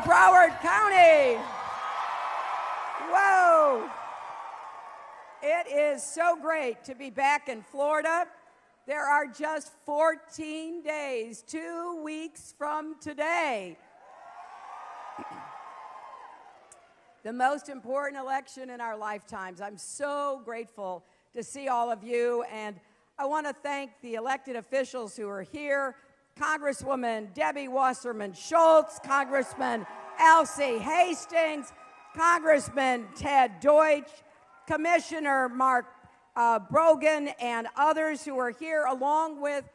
Broward County. Whoa. It is so great to be back in Florida. There are just 14 days, 2 weeks from today. The most important election in our lifetimes. I'm so grateful to see all of you, and I want to thank the elected officials who are here, Congresswoman Debbie Wasserman Schultz, Congressman Alcee Hastings, Congressman Ted Deutsch, Commissioner Mark Brogan, and others who are here, along with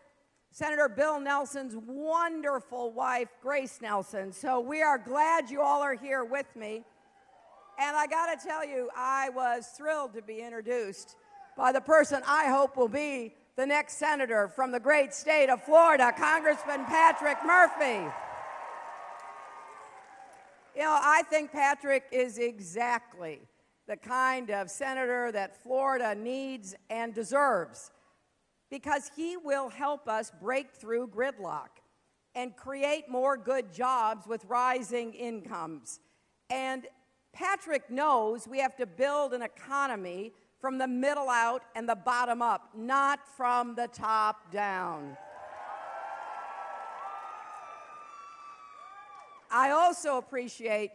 Senator Bill Nelson's wonderful wife, Grace Nelson. So we are glad you all are here with me. And I got to tell you, I was thrilled to be introduced by the person I hope will be the next senator from the great state of Florida, Congressman Patrick Murphy. You know, I think Patrick is exactly the kind of senator that Florida needs and deserves, because he will help us break through gridlock and create more good jobs with rising incomes. And Patrick knows we have to build an economy from the middle out and the bottom up, not from the top down. I also appreciate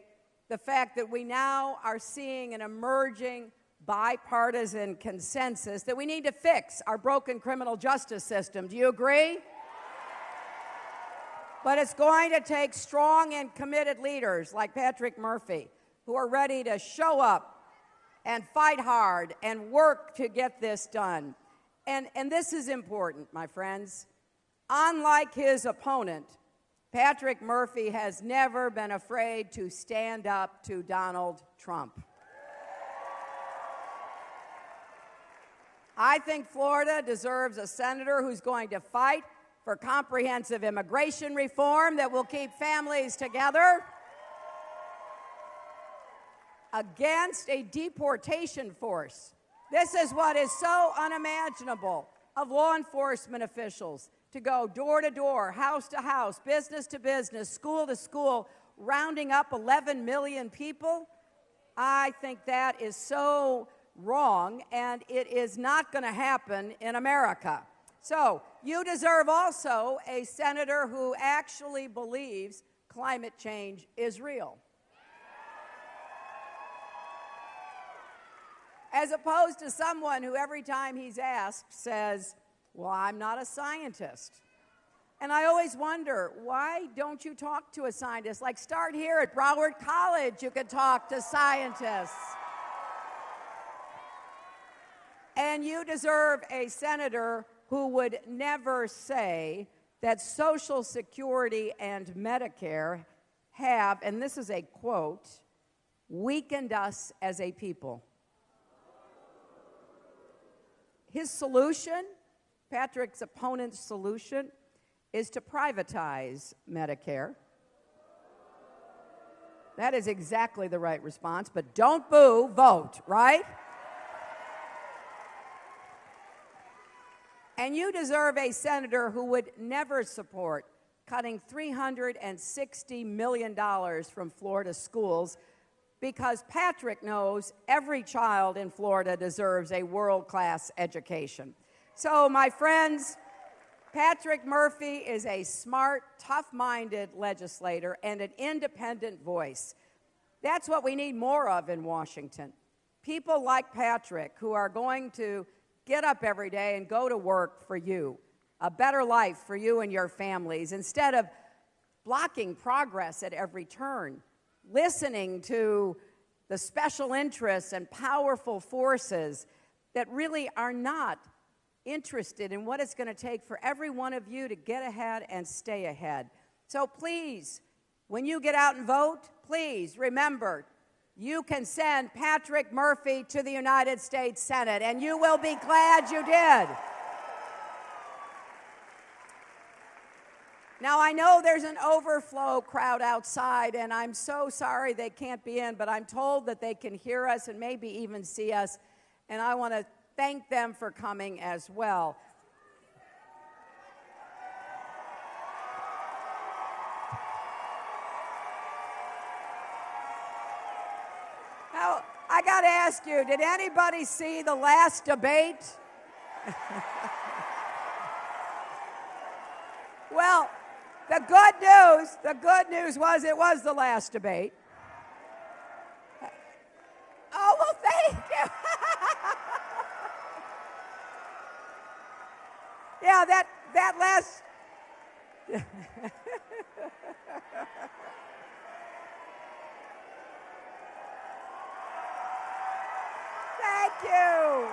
the fact that we now are seeing an emerging bipartisan consensus that we need to fix our broken criminal justice system. Do you agree? But it's going to take strong and committed leaders like Patrick Murphy, who are ready to show up and fight hard and work to get this done. And this is important, my friends. Unlike his opponent, Patrick Murphy has never been afraid to stand up to Donald Trump. I think Florida deserves a senator who's going to fight for comprehensive immigration reform that will keep families together, against a deportation force. This is what is so unimaginable of law enforcement officials, to go door to door, house to house, business to business, school to school, rounding up 11 million people. I think that is so wrong, and it is not going to happen in America. So you deserve also a senator who actually believes climate change is real, as opposed to someone who every time he's asked says, well, I'm not a scientist. And I always wonder, why don't you talk to a scientist? Like, start here at Broward College, you could talk to scientists. And you deserve a senator who would never say that Social Security and Medicare have, and this is a quote, weakened us as a people. His solution, Patrick's opponent's solution, is to privatize Medicare. That is exactly the right response, but don't boo, vote, right? And you deserve a senator who would never support cutting $360 million from Florida schools, because Patrick knows every child in Florida deserves a world-class education. So, my friends, Patrick Murphy is a smart, tough-minded legislator and an independent voice. That's what we need more of in Washington. People like Patrick who are going to get up every day and go to work for you, a better life for you and your families, instead of blocking progress at every turn, listening to the special interests and powerful forces that really are not interested in what it's going to take for every one of you to get ahead and stay ahead. So please, when you get out and vote, please remember, you can send Patrick Murphy to the United States Senate, and you will be glad you did. Now, I know there's an overflow crowd outside, and I'm so sorry they can't be in, but I'm told that they can hear us and maybe even see us, and I want to thank them for coming as well. Now, I got to ask you, did anybody see the last debate? Well, the good news was it was the last debate. Oh, well, thank you. Yeah, that last... Thank you.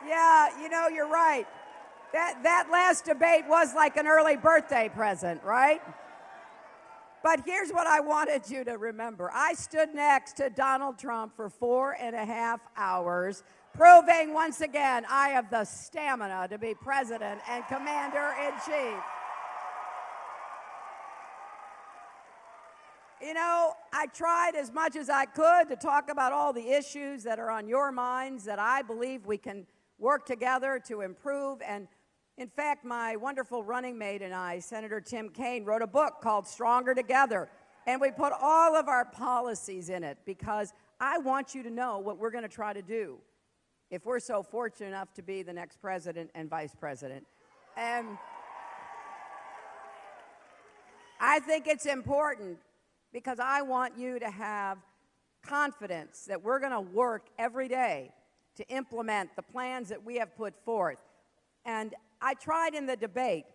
Yeah, you know, you're right. That last debate was like an early birthday present, right? But here's what I wanted you to remember. I stood next to Donald Trump for 4.5 hours, proving once again I have the stamina to be president and commander-in-chief. You know, I tried as much as I could to talk about all the issues that are on your minds that I believe we can work together to improve. And in fact, my wonderful running mate and I, Senator Tim Kaine, wrote a book called Stronger Together. And we put all of our policies in it because I want you to know what we're going to try to do if we're so fortunate enough to be the next president and vice president. And I think it's important because I want you to have confidence that we're going to work every day to implement the plans that we have put forth. And I tried in the debate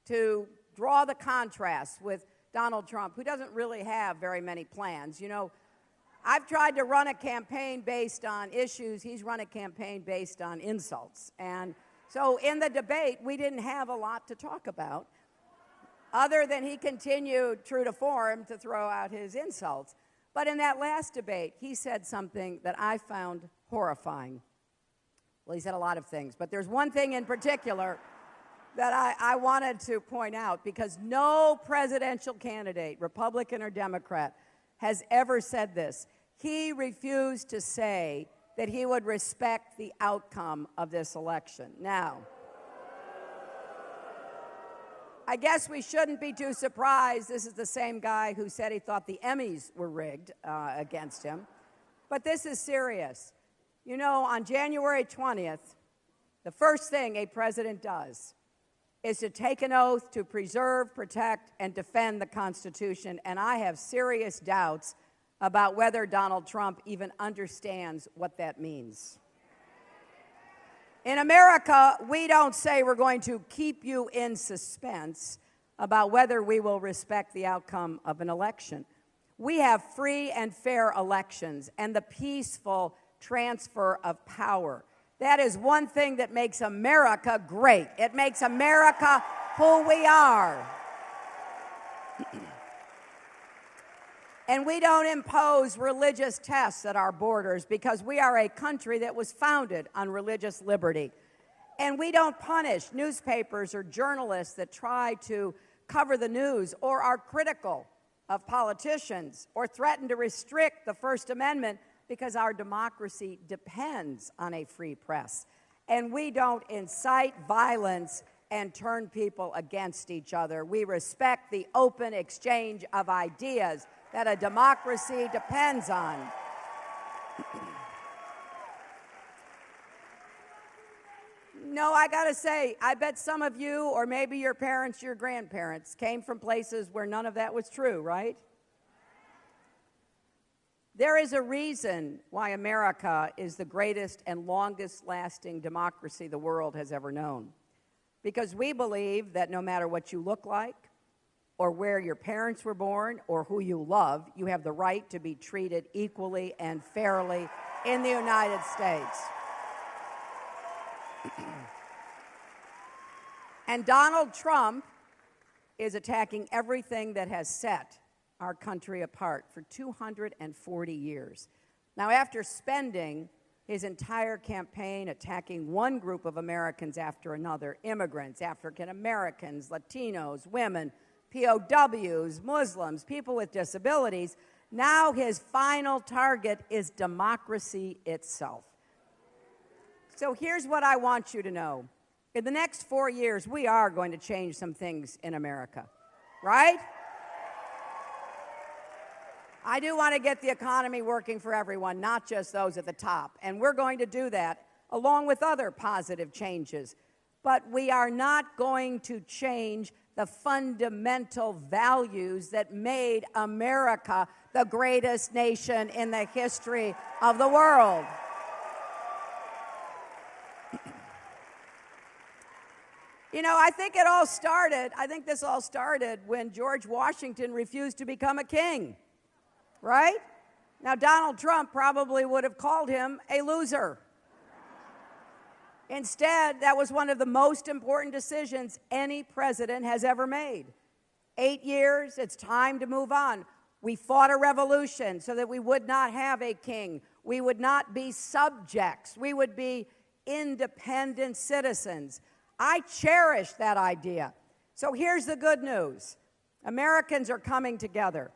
to draw the contrast with Donald Trump, who doesn't really have very many plans. You know, I've tried to run a campaign based on issues. He's run a campaign based on insults. And so in the debate, we didn't have a lot to talk about, other than he continued, true to form, to throw out his insults. But in that last debate, he said something that I found horrifying. Well, he said a lot of things, but there's one thing in particular that I wanted to point out, because no presidential candidate, Republican or Democrat, has ever said this. He refused to say that he would respect the outcome of this election. Now, I guess we shouldn't be too surprised. This is the same guy who said he thought the Emmys were rigged against him. But this is serious. You know, on January 20th, the first thing a president does is to take an oath to preserve, protect, and defend the Constitution. And I have serious doubts about whether Donald Trump even understands what that means. In America, we don't say we're going to keep you in suspense about whether we will respect the outcome of an election. We have free and fair elections and the peaceful transfer of power. That is one thing that makes America great. It makes America who we are. And we don't impose religious tests at our borders because we are a country that was founded on religious liberty. And we don't punish newspapers or journalists that try to cover the news or are critical of politicians or threaten to restrict the First Amendment, because our democracy depends on a free press. And we don't incite violence and turn people against each other. We respect the open exchange of ideas that a democracy depends on. No, I got to say, I bet some of you, or maybe your parents, your grandparents, came from places where none of that was true, right? There is a reason why America is the greatest and longest-lasting democracy the world has ever known. Because we believe that no matter what you look like, or where your parents were born, or who you love, you have the right to be treated equally and fairly in the United States. And Donald Trump is attacking everything that has set our country apart for 240 years. Now, after spending his entire campaign attacking one group of Americans after another, immigrants, African Americans, Latinos, women, POWs, Muslims, people with disabilities, now his final target is democracy itself. So here's what I want you to know. In the next 4 years, we are going to change some things in America, right? I do want to get the economy working for everyone, not just those at the top. And we're going to do that along with other positive changes. But we are not going to change the fundamental values that made America the greatest nation in the history of the world. You know, I think this all started when George Washington refused to become a king, right? Now, Donald Trump probably would have called him a loser. Instead, that was one of the most important decisions any president has ever made. 8 years, it's time to move on. We fought a revolution so that we would not have a king. We would not be subjects. We would be independent citizens. I cherish that idea. So here's the good news. Americans are coming together.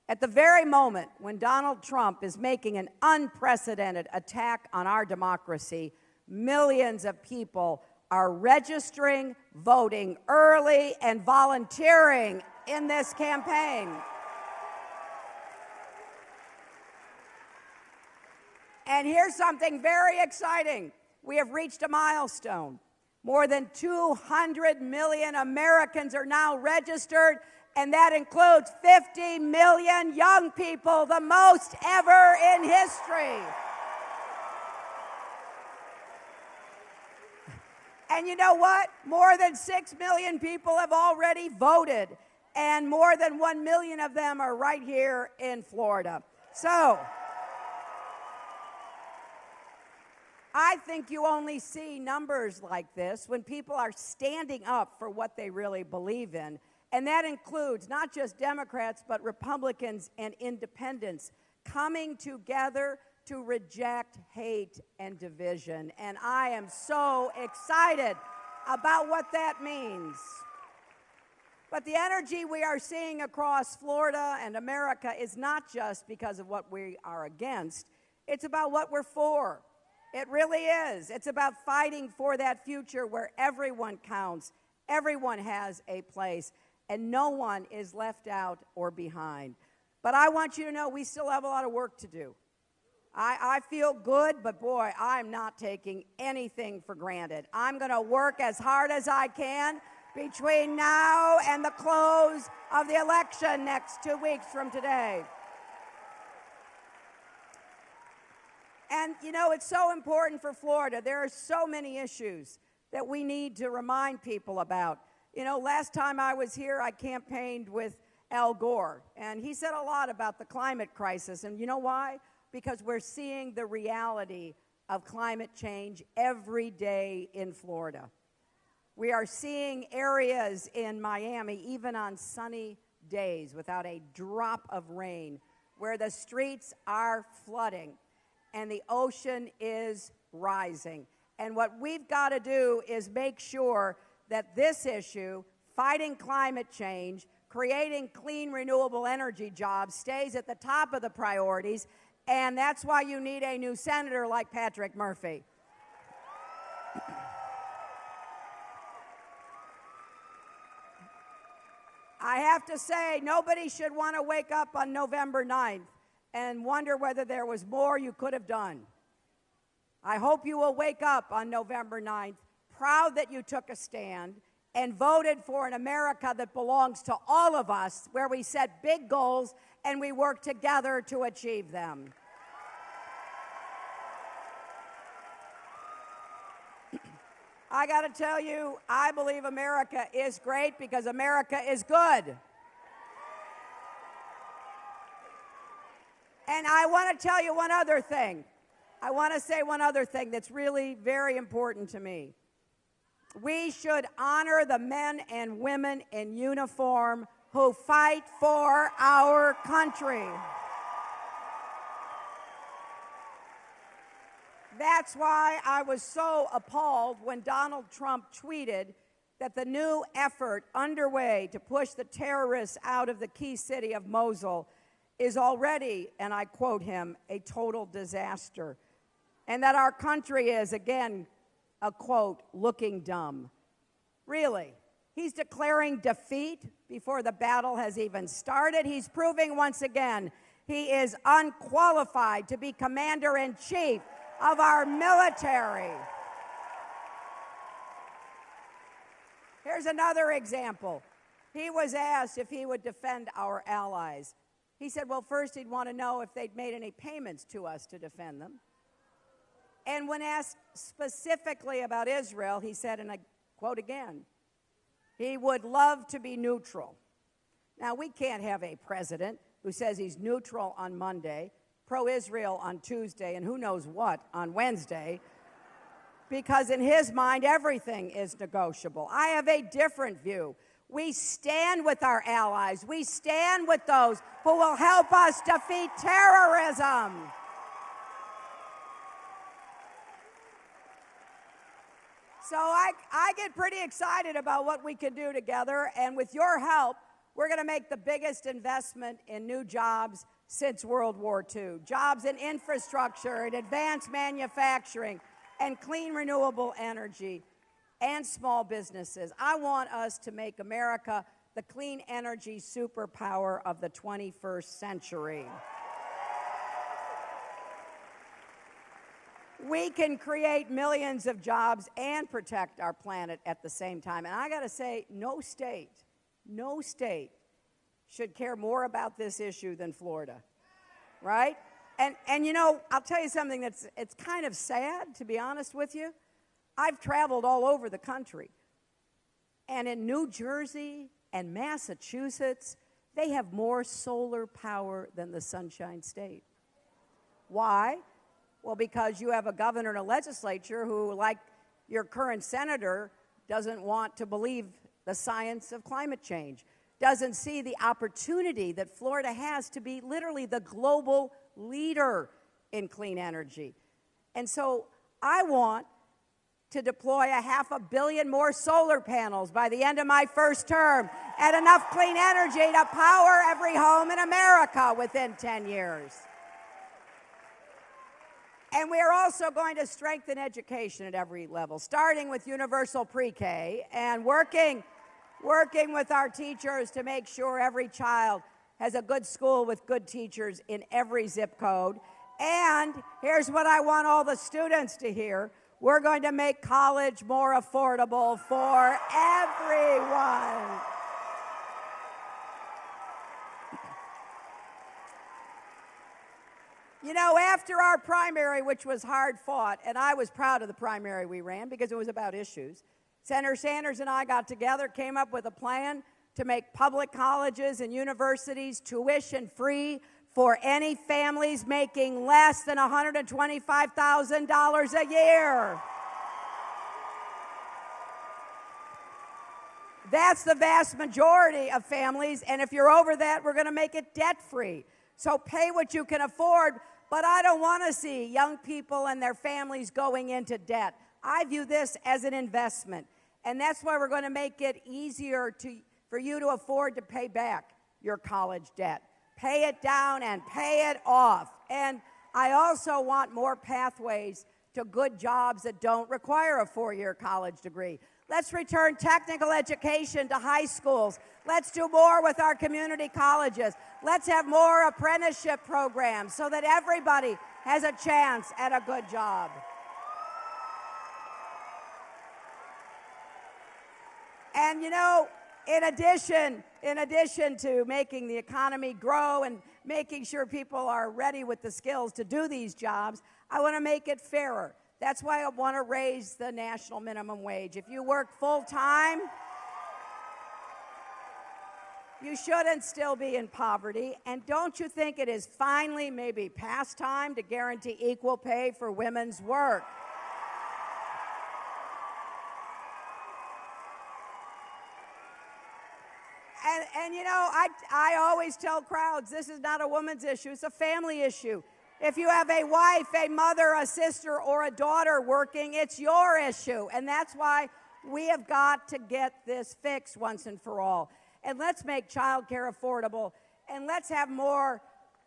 At the very moment when Donald Trump is making an unprecedented attack on our democracy, millions of people are registering, voting early, and volunteering in this campaign. And here's something very exciting. We have reached a milestone. More than 200 million Americans are now registered, and that includes 50 million young people, the most ever in history. And you know what? More than 6 million people have already voted, and more than 1 million of them are right here in Florida. So I think you only see numbers like this when people are standing up for what they really believe in. And that includes not just Democrats, but Republicans and independents coming together to reject hate and division. And I am so excited about what that means. But the energy we are seeing across Florida and America is not just because of what we are against. It's about what we're for. It really is. It's about fighting for that future where everyone counts, everyone has a place, and no one is left out or behind. But I want you to know we still have a lot of work to do. I feel good, but boy, I'm not taking anything for granted. I'm going to work as hard as I can between now and the close of the election next 2 weeks from today. And, you know, it's so important for Florida. There are so many issues that we need to remind people about. You know, last time I was here, I campaigned with Al Gore, and he said a lot about the climate crisis. And you know why? Because we're seeing the reality of climate change every day in Florida. We are seeing areas in Miami, even on sunny days without a drop of rain, where the streets are flooding and the ocean is rising. And what we've got to do is make sure that this issue, fighting climate change, creating clean, renewable energy jobs, stays at the top of the priorities. And that's why you need a new senator like Patrick Murphy. I have to say, nobody should want to wake up on November 9th and wonder whether there was more you could have done. I hope you will wake up on November 9th proud that you took a stand and voted for an America that belongs to all of us, where we set big goals and we work together to achieve them. I got to tell you, I believe America is great because America is good. And I want to tell you one other thing. I want to say one other thing that's really very important to me. We should honor the men and women in uniform who fight for our country. That's why I was so appalled when Donald Trump tweeted that the new effort underway to push the terrorists out of the key city of Mosul is already, and I quote him, a total disaster, and that our country is, again, a quote, looking dumb. Really? He's declaring defeat before the battle has even started. He's proving once again He is unqualified to be commander-in-chief of our military. Here's another example. He was asked if he would defend our allies. He said, well, first he'd want to know if they'd made any payments to us to defend them. And when asked specifically about Israel, he said, and I quote again, he would love to be neutral. Now, we can't have a president who says he's neutral on Monday, pro-Israel on Tuesday, and who knows what on Wednesday, because in his mind, everything is negotiable. I have a different view. We stand with our allies. We stand with those who will help us defeat terrorism. So I get pretty excited about what we can do together, and with your help, we're going to make the biggest investment in new jobs since World War II. Jobs in infrastructure, in advanced manufacturing, and clean renewable energy, and small businesses. I want us to make America the clean energy superpower of the 21st century. We can create millions of jobs and protect our planet at the same time. And I got to say, no state should care more about this issue than Florida, right? And you know, I'll tell you something it's kind of sad, to be honest with you. I've traveled all over the country. And in New Jersey and Massachusetts, they have more solar power than the Sunshine State. Why? Well, because you have a governor and a legislature who, like your current senator, doesn't want to believe the science of climate change, doesn't see the opportunity that Florida has to be literally the global leader in clean energy. And so I want to deploy 500 million more solar panels by the end of my first term and enough clean energy to power every home in America within 10 years. And we are also going to strengthen education at every level, starting with universal pre-K and working with our teachers to make sure every child has a good school with good teachers in every zip code. And here's what I want all the students to hear. We're going to make college more affordable for everyone. You know, after our primary, which was hard fought, and I was proud of the primary we ran because it was about issues, Senator Sanders and I got together, came up with a plan to make public colleges and universities tuition-free for any families making less than $125,000 a year. That's the vast majority of families, and if you're over that, we're going to make it debt-free. So pay what you can afford, but I don't want to see young people and their families going into debt. I view this as an investment, and that's why we're going to make it easier for you to afford to pay back your college debt. Pay it down and pay it off. And I also want more pathways to good jobs that don't require a 4-year college degree. Let's return technical education to high schools. Let's do more with our community colleges. Let's have more apprenticeship programs so that everybody has a chance at a good job. And you know, in addition to making the economy grow and making sure people are ready with the skills to do these jobs, I want to make it fairer. That's why I want to raise the national minimum wage. If you work full-time, you shouldn't still be in poverty. And don't you think it is finally maybe past time to guarantee equal pay for women's work? And you know, I always tell crowds, this is not a woman's issue, it's a family issue. If you have a wife, a mother, a sister, or a daughter working, it's your issue. And that's why we have got to get this fixed once and for all. And let's make child care affordable, and let's have more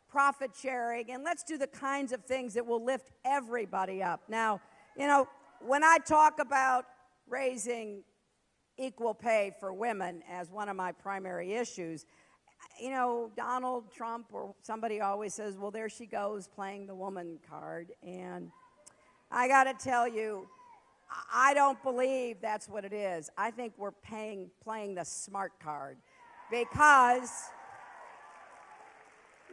profit sharing, and let's do the kinds of things that will lift everybody up. Now, you know, when I talk about raising equal pay for women as one of my primary issues, you know, Donald Trump or somebody always says, well, there she goes playing the woman card. And I got to tell you, I don't believe that's what it is. I think we're playing the smart card because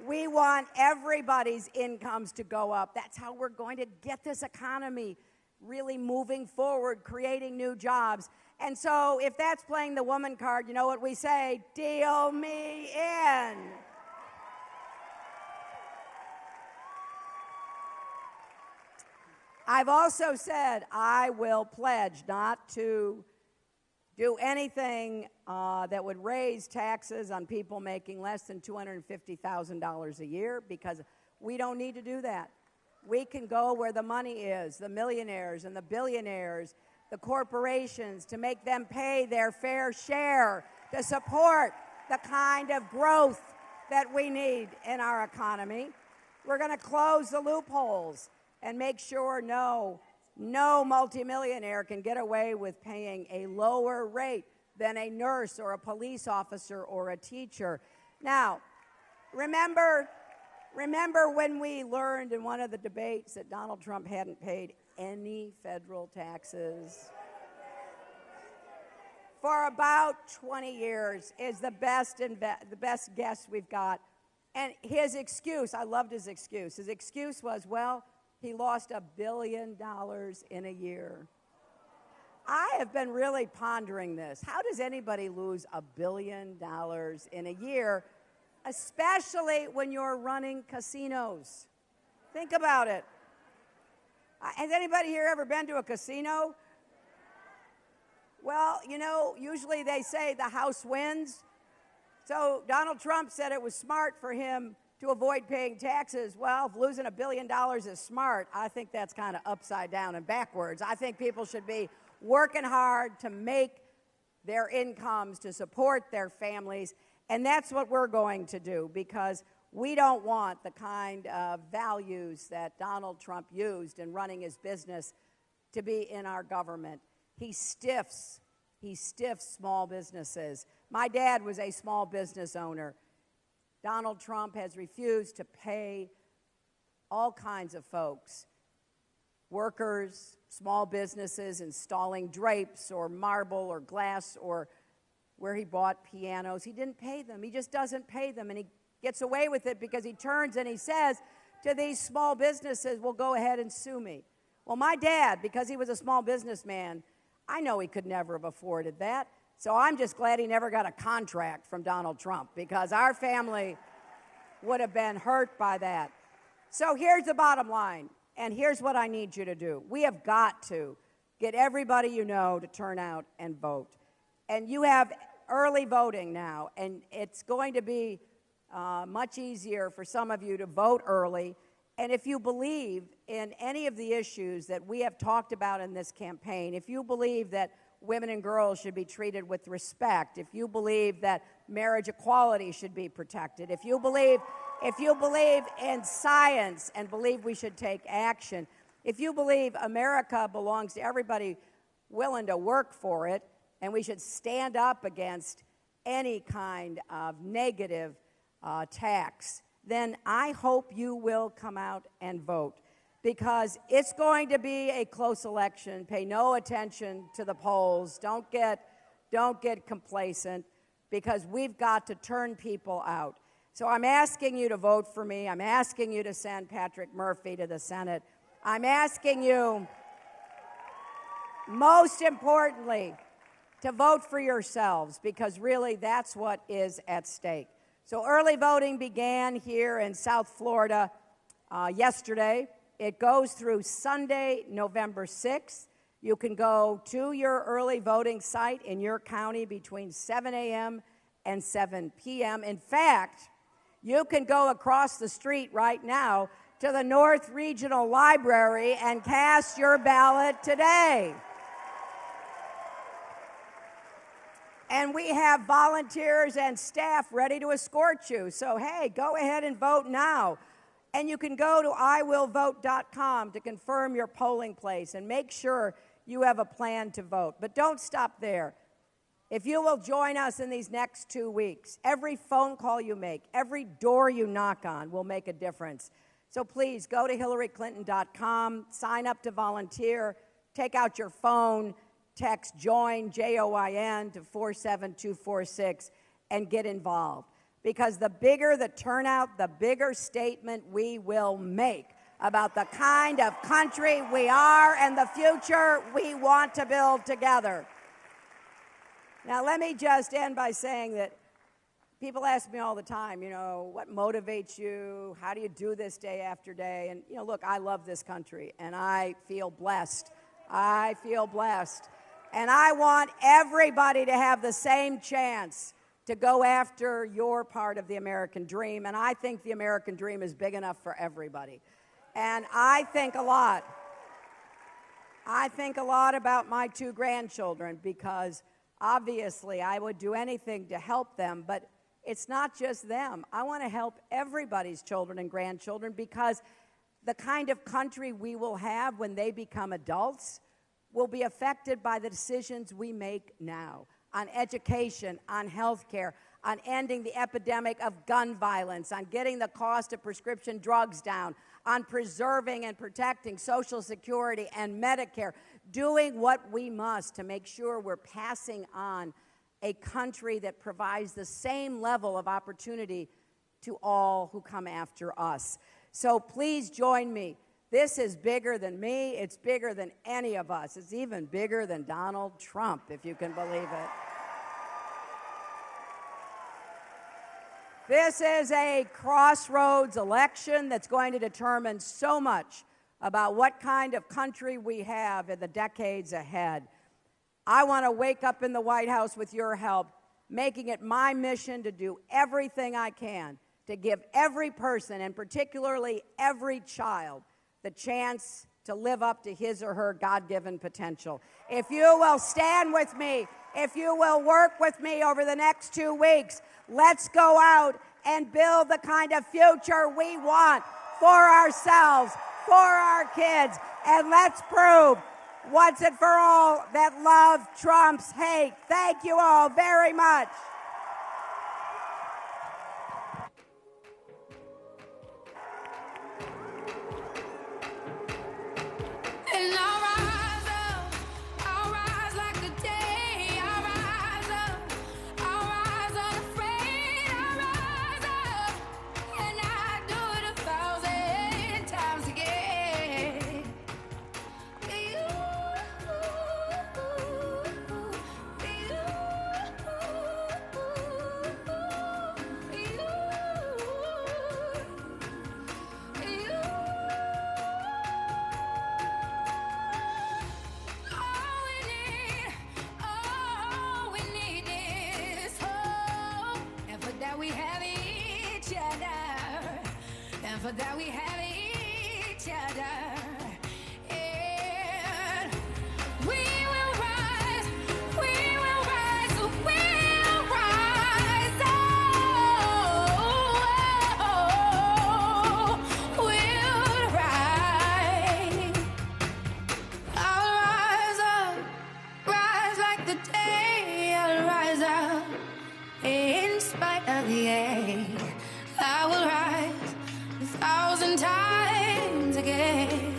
we want everybody's incomes to go up. That's how we're going to get this economy really moving forward, creating new jobs. And so if that's playing the woman card, you know what we say? Deal me in. I've also said I will pledge not to do anything that would raise taxes on people making less than $250,000 a year, because we don't need to do that. We can go where the money is, the millionaires and the billionaires, the corporations, to make them pay their fair share to support the kind of growth that we need in our economy. We're going to close the loopholes and make sure no multimillionaire can get away with paying a lower rate than a nurse or a police officer or a teacher. Now, remember when we learned in one of the debates that Donald Trump hadn't paid any federal taxes? For about 20 years is the best guess we've got. And his excuse, I loved his excuse. His excuse was, well, he lost $1 billion in a year. I have been really pondering this. How does anybody lose $1 billion in a year, especially when you're running casinos? Think about it. Has anybody here ever been to a casino? Well, you know, usually they say the house wins. So Donald Trump said it was smart for him to avoid paying taxes. Well, if losing $1 billion is smart, I think that's kind of upside down and backwards. I think people should be working hard to make their incomes, to support their families, and that's what we're going to do, because we don't want the kind of values that Donald Trump used in running his business to be in our government. He stiffs small businesses. My dad was a small business owner. Donald Trump has refused to pay all kinds of folks, workers, small businesses installing drapes or marble or glass, or where he bought pianos. He didn't pay them. He just doesn't pay them, and he gets away with it because he turns and he says to these small businesses, well, go ahead and sue me. Well, my dad, because he was a small businessman, I know he could never have afforded that. So I'm just glad he never got a contract from Donald Trump, because our family would have been hurt by that. So here's the bottom line, and here's what I need you to do. We have got to get everybody you know to turn out and vote. And you have early voting now, and it's going to be much easier for some of you to vote early. And if you believe in any of the issues that we have talked about in this campaign, if you believe that women and girls should be treated with respect, if you believe that marriage equality should be protected, if you believe in science and believe we should take action, if you believe America belongs to everybody willing to work for it, and we should stand up against any kind of negative tax, then I hope you will come out and vote, because it's going to be a close election. Pay no attention to the polls. Don't get complacent, because we've got to turn people out. So I'm asking you to vote for me. I'm asking you to send Patrick Murphy to the Senate. I'm asking you, most importantly, to vote for yourselves, because really that's what is at stake. So early voting began here in South Florida yesterday. It goes through Sunday, November 6th. You can go to your early voting site in your county between 7 a.m. and 7 p.m. In fact, you can go across the street right now to the North Regional Library and cast your ballot today. And we have volunteers and staff ready to escort you. So, hey, go ahead and vote now. And you can go to iwillvote.com to confirm your polling place and make sure you have a plan to vote. But don't stop there. If you will join us in these next 2 weeks, every phone call you make, every door you knock on will make a difference. So please go to HillaryClinton.com, sign up to volunteer, take out your phone, text JOIN, J-O-I-N, to 47246 and get involved. Because the bigger the turnout, the bigger statement we will make about the kind of country we are and the future we want to build together. Now, let me just end by saying that people ask me all the time, what motivates you? How do you do this day after day? And, look, I love this country, and I feel blessed. I feel blessed. And I want everybody to have the same chance to go after your part of the American dream. And I think the American dream is big enough for everybody. And I think a lot about my 2 grandchildren, because obviously I would do anything to help them, but it's not just them. I want to help everybody's children and grandchildren, because the kind of country we will have when they become adults will be affected by the decisions we make now on education, on health care, on ending the epidemic of gun violence, on getting the cost of prescription drugs down, on preserving and protecting Social Security and Medicare, doing what we must to make sure we're passing on a country that provides the same level of opportunity to all who come after us. So please join me. This is bigger than me. It's bigger than any of us. It's even bigger than Donald Trump, if you can believe it. This is a crossroads election that's going to determine so much about what kind of country we have in the decades ahead. I want to wake up in the White House with your help, making it my mission to do everything I can to give every person, and particularly every child, the chance to live up to his or her God-given potential. If you will stand with me, if you will work with me over the next 2 weeks, let's go out and build the kind of future we want for ourselves, for our kids, and let's prove once and for all that love trumps hate. Thank you all very much. For that we have each other, and we will rise, we will rise, we'll rise, we'll rise. I'll rise up, rise like the day. I'll rise up in spite of the ache. I will rise 1,000 times again.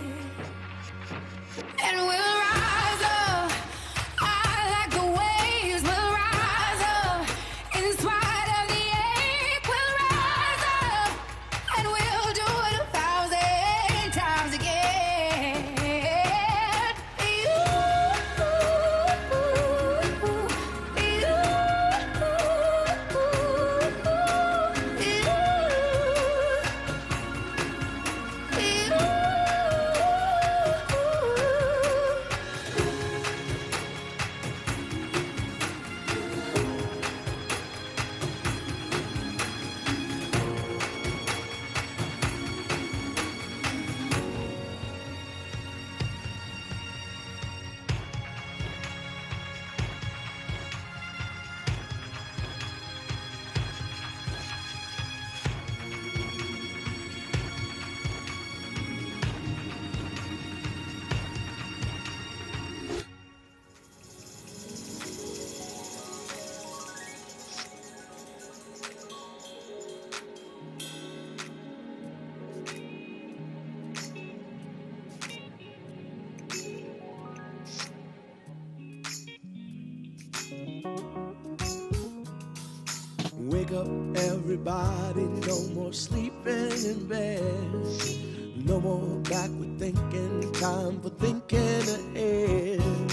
up, everybody. No more sleeping in bed. No more backward thinking. Time for thinking ahead.